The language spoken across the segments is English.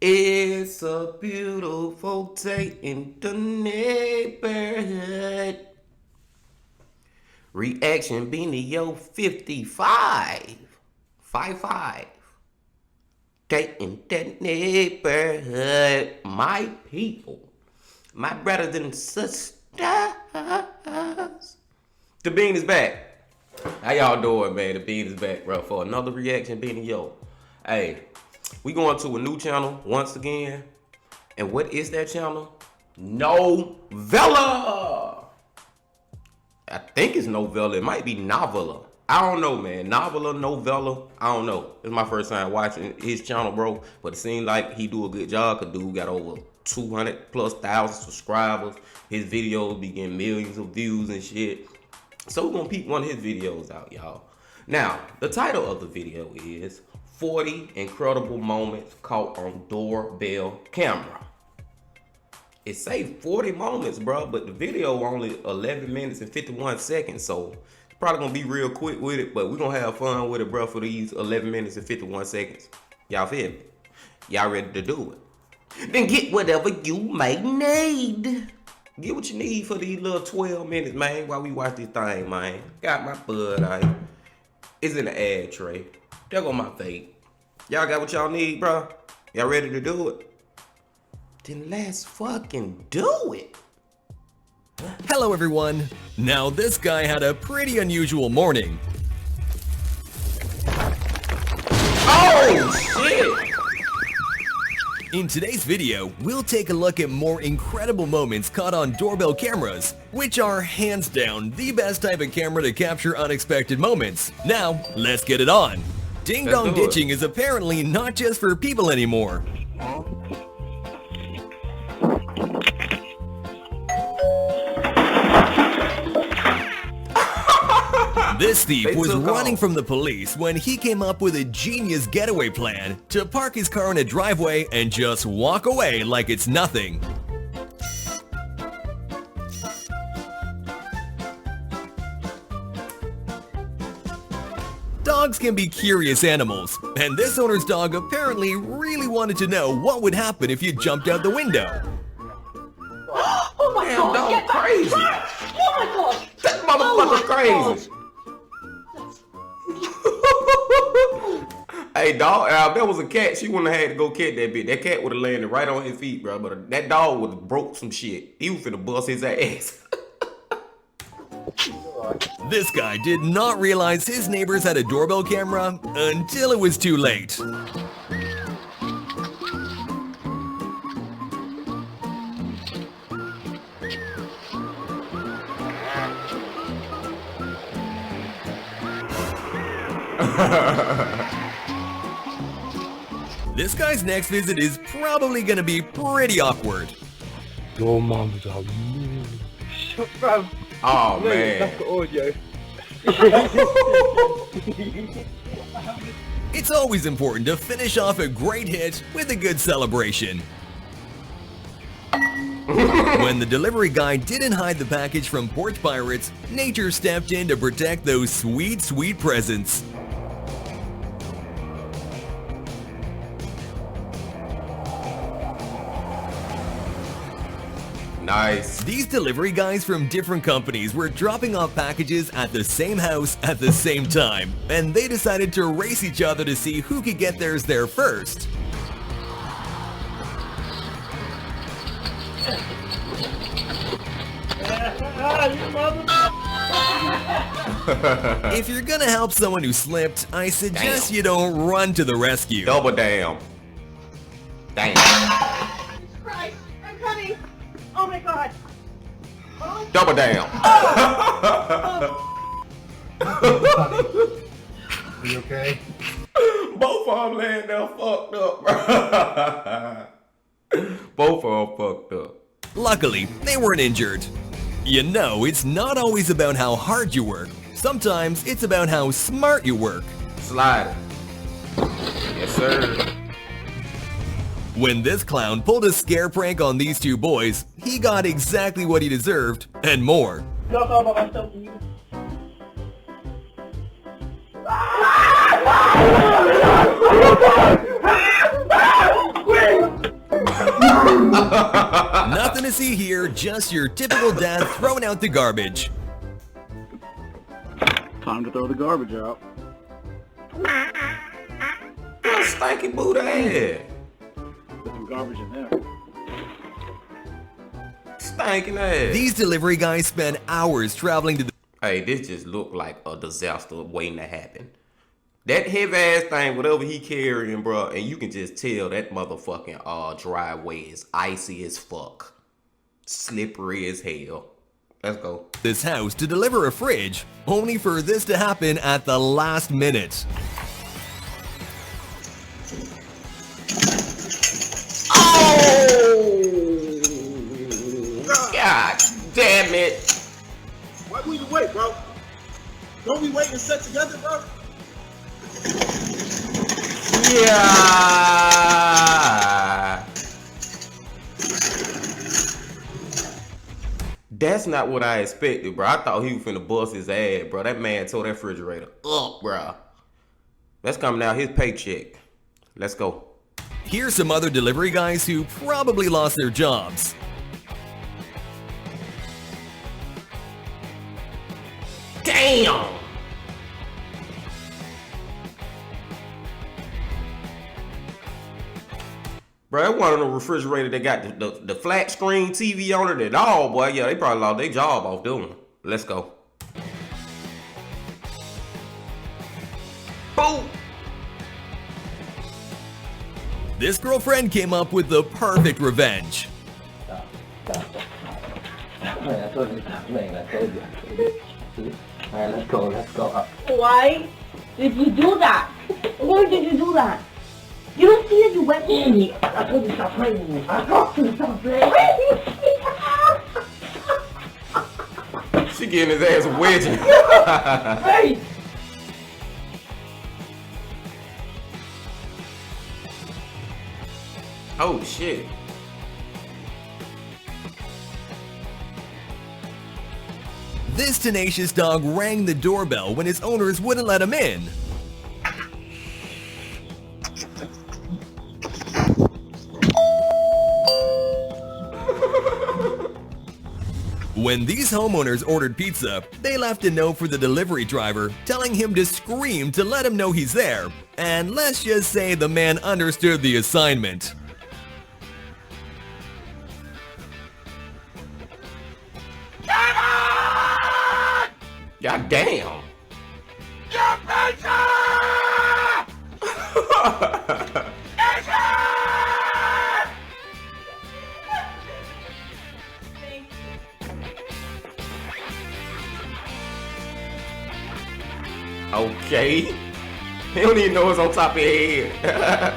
It's a beautiful day in the neighborhood. Reaction Beanie Yo 55. 55. Day in the neighborhood. My people. My brothers and sisters. The Bean is back. How y'all doing, man? The Bean is back, bro, for another Reaction Beanie Yo. Hey. We going to a new channel once again. And what is that channel? Novella. I think it's Novella. It might be Novella. I don't know, man. Novella. I don't know. It's my first time watching his channel, bro. But it seems like he do a good job. Cause dude got over 200,000+ subscribers. His videos be getting millions of views and shit. So we're gonna peep one of his videos out, y'all. Now, the title of the video is 40 incredible moments caught on doorbell camera. It say 40 moments, bro, but the video only 11 minutes and 51 seconds, so it's probably gonna be real quick with it, but we're gonna have fun with it, bro, for these 11 minutes and 51 seconds. Y'all feel me? Y'all ready to do it? Then get whatever you may need. Get what you need for these little 12 minutes, man, while we watch this thing, man. Got my bud, right? It's in the ad tray. There go my fate. Y'all got what y'all need, bro? Y'all ready to do it? Then let's fucking do it. Hello, everyone. Now, this guy had a pretty unusual morning. Oh, shit! In today's video, we'll take a look at more incredible moments caught on doorbell cameras, which are hands down the best type of camera to capture unexpected moments. Now, let's get it on. Ding dong ditching is apparently not just for people anymore. This thief was running from the police when he came up with a genius getaway plan to park his car in a driveway and just walk away like it's nothing. Dogs can be curious animals, and this owner's dog apparently really wanted to know what would happen if you jumped out the window. Oh my Damn, god, dog get back. crazy. Oh my god. That motherfucker crazy. Hey, dog, if there was a cat, she wouldn't have had to go catch that bitch. That cat would have landed right on his feet, bro. But that dog would have broke some shit. He was finna bust his ass. This guy did not realize his neighbors had a doorbell camera until it was too late. This guy's next visit is probably gonna be pretty awkward. Your mum's a shut up. Oh, man. That's the audio. It's always important to finish off a great hit with a good celebration. When the delivery guy didn't hide the package from porch pirates, nature stepped in to protect those sweet, sweet presents. Nice. These delivery guys from different companies were dropping off packages at the same house at the same time, and they decided to race each other to see who could get theirs there first. If you're gonna help someone who slipped, I suggest you don't run to the rescue. Double damn. Damn. Christ, I'm coming. Oh my god. Oh. Double damn. Are you okay? Boy, Both of them laying there fucked up, bro. Both of them fucked up. Luckily, they weren't injured. You know, it's not always about how hard you work. Sometimes it's about how smart you work. Slide it. Yes, sir. When this clown pulled a scare prank on these two boys, he got exactly what he deserved and more. Y'all thought about myself and you. Nothing to see here, just your typical dad throwing out the garbage. Time to throw the garbage out. Stanky booty ass. Put some garbage in there. Stinking ass. These delivery guys spend hours traveling to the Hey, this just looked like a disaster waiting to happen. That heavy ass thing, whatever he carrying, bro, and you can just tell that motherfucking driveway is icy as fuck. Slippery as hell. Let's go. this house to deliver a fridge, only for this to happen at the last minute. Oh! God damn it. Why would you wait, bro? Don't we wait and sit together, bro? Yeah. That's not what I expected, bro. I thought he was finna bust his ass, bro. That man tore that refrigerator up, bro. That's coming out his paycheck. Let's go. Here's some other delivery guys who probably lost their jobs. Damn! Bro, that one of the refrigerator that got the flat screen TV on it and all, boy. Yeah, they probably lost their job off doing it. Let's go. Boom! This girlfriend came up with the perfect revenge. I told you stop playing. I told you. Alright, let's go. Let's go up. Why did you do that? Why did you do that? You don't see that you went in me. I told you stop playing. I told you stop playing. She getting his ass a wedgie. Hey! Oh shit. This tenacious dog rang the doorbell when his owners wouldn't let him in. When these homeowners ordered pizza, they left a note for the delivery driver telling him to scream to let him know he's there. And let's just say the man understood the assignment. God damn. Okay. He don't even know what's on top of your head.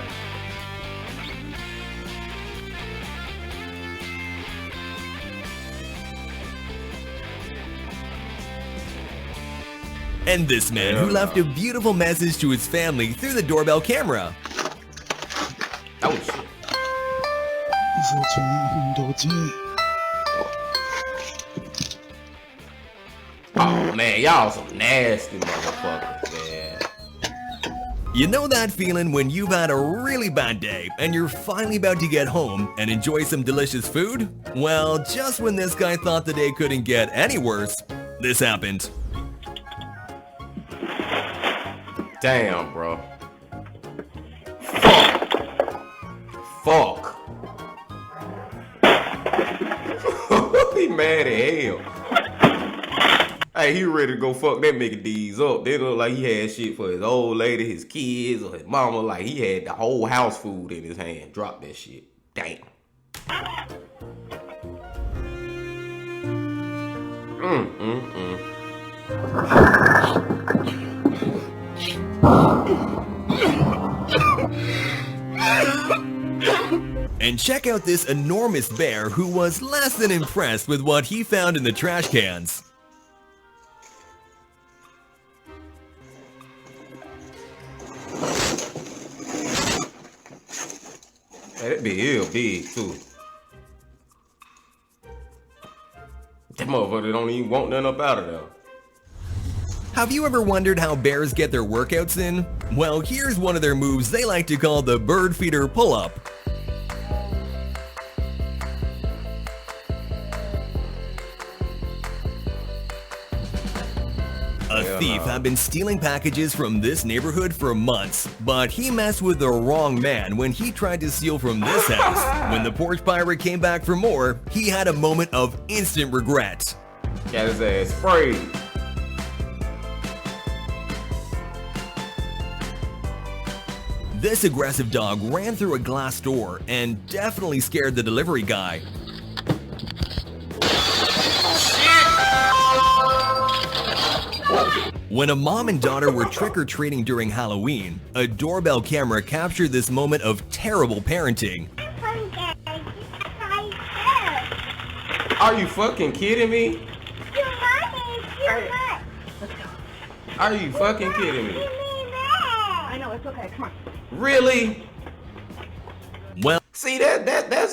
And this man who left a beautiful message to his family through the doorbell camera. Oh shit. Oh man, y'all some nasty motherfuckers, man. You know that feeling when you've had a really bad day and you're finally about to get home and enjoy some delicious food? Well, just when this guy thought the day couldn't get any worse, this happened. Damn, bro. Fuck. Fuck. He mad as hell. Hey, he ready to go fuck that Mickey D's up. They look like he had shit for his old lady, his kids, or his mama. Like he had the whole house food in his hand. Drop that shit. Damn. And check out this enormous bear who was less than impressed with what he found in the trash cans. Hey, that be real big too. That motherfucker don't even want nothing up out of there. Have you ever wondered how bears get their workouts in? Well, here's one of their moves they like to call the bird feeder pull-up. A thief had been stealing packages from this neighborhood for months, but he messed with the wrong man when he tried to steal from this house. When the porch pirate came back for more, he had a moment of instant regret. Got his ass sprayed. This aggressive dog ran through a glass door and definitely scared the delivery guy. When a mom and daughter were trick-or-treating during Halloween, a doorbell camera captured this moment of terrible parenting. Are you fucking kidding me? Are you fucking kidding me? I know, it's okay. Come on. Really? Well, See that's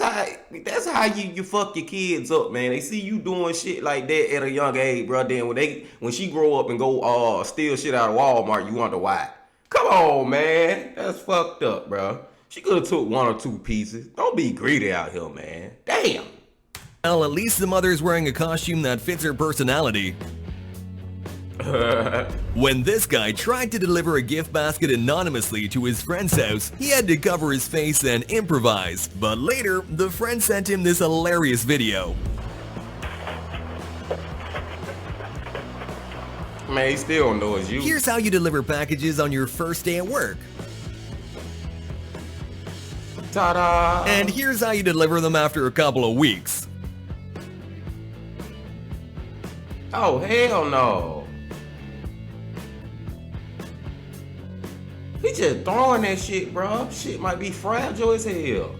how you fuck your kids up, man. They see you doing shit like that at a young age, bro. Then when she grow up and go steal shit out of Walmart, you wonder why. Come on, man. That's fucked up, bro. She could have took 1 or 2 pieces. Don't be greedy out here, man. Damn. well, at least the mother's wearing a costume that fits her personality. When this guy tried to deliver a gift basket anonymously to his friend's house, he had to cover his face and improvise. But later, the friend sent him this hilarious video. Man, he still don't know it's you. Here's how you deliver packages on your first day at work. Ta-da! And here's how you deliver them after a couple of weeks. Oh, hell no. He just throwing that shit, bro. Shit might be fragile as hell.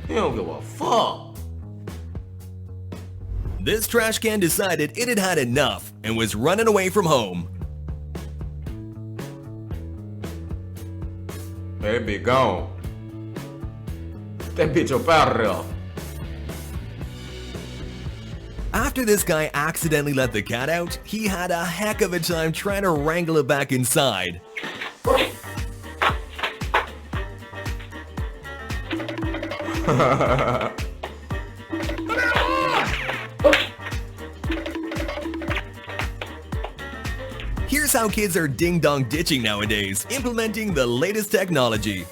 He don't give a fuck. This trash can decided it had had enough and was running away from home. That bitch gone. That bitch up out of there. After this guy accidentally let the cat out, he had a heck of a time trying to wrangle it back inside. Here's how kids are ding-dong ditching nowadays, implementing the latest technology.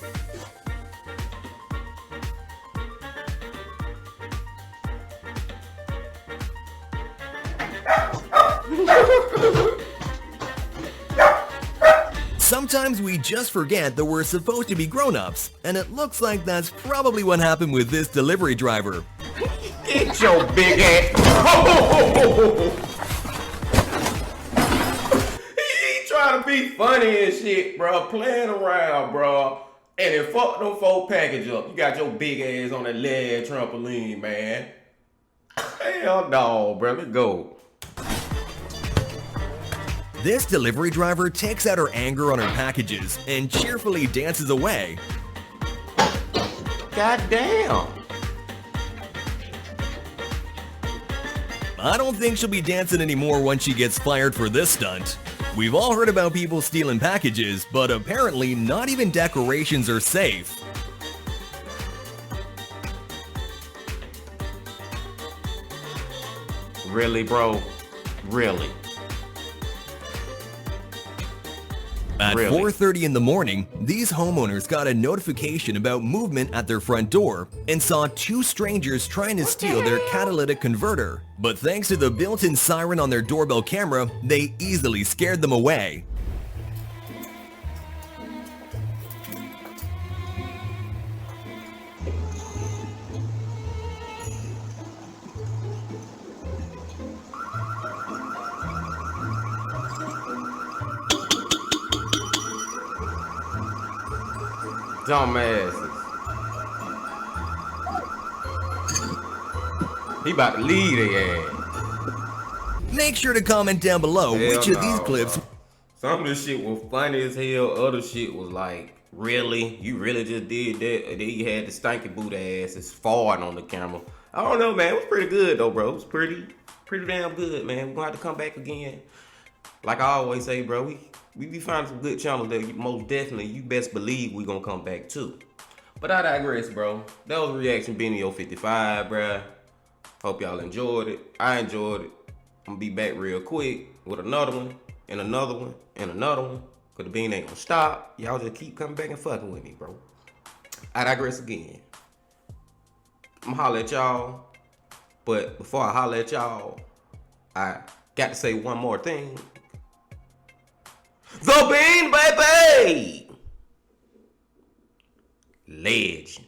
Sometimes we just forget that we're supposed to be grown-ups, and it looks like that's probably what happened with this delivery driver. Get your big ass. He trying to be funny and shit, bro. Playing around, bro. And then fuck them 4 package up. You got your big ass on that leg trampoline, man. Hell no, bro. Let's go. This delivery driver takes out her anger on her packages and cheerfully dances away. God damn. I don't think she'll be dancing anymore once she gets fired for this stunt. We've all heard about people stealing packages, but apparently not even decorations are safe. Really, bro? Really? At Really? 4:30 in the morning, these homeowners got a notification about movement at their front door and saw 2 strangers trying to steal their catalytic converter. But thanks to the built-in siren on their doorbell camera, they easily scared them away. Dumbasses. He about to leave their ass. Make sure to comment down below Hell which of no, these clips. bro. Some of this shit was funny as hell. Other shit was like, really? You really just did that? And then you had the stanky boot ass. It's farting on the camera. I don't know, man. It was pretty good though, bro. It was pretty damn good, man. We're gonna have to come back again. Like I always say, bro, we be finding some good channels that most definitely you best believe we gonna come back to. But I digress, bro. That was reaction video 55, bro. Hope y'all enjoyed it. I enjoyed it. I'm gonna be back real quick with another one, and another one, and another one. Cause the bean ain't gonna stop. Y'all just keep coming back and fucking with me, bro. I digress again. I'm gonna holler at y'all. But before I holler at y'all, I got to say one more thing. The Bean Baby! Legend.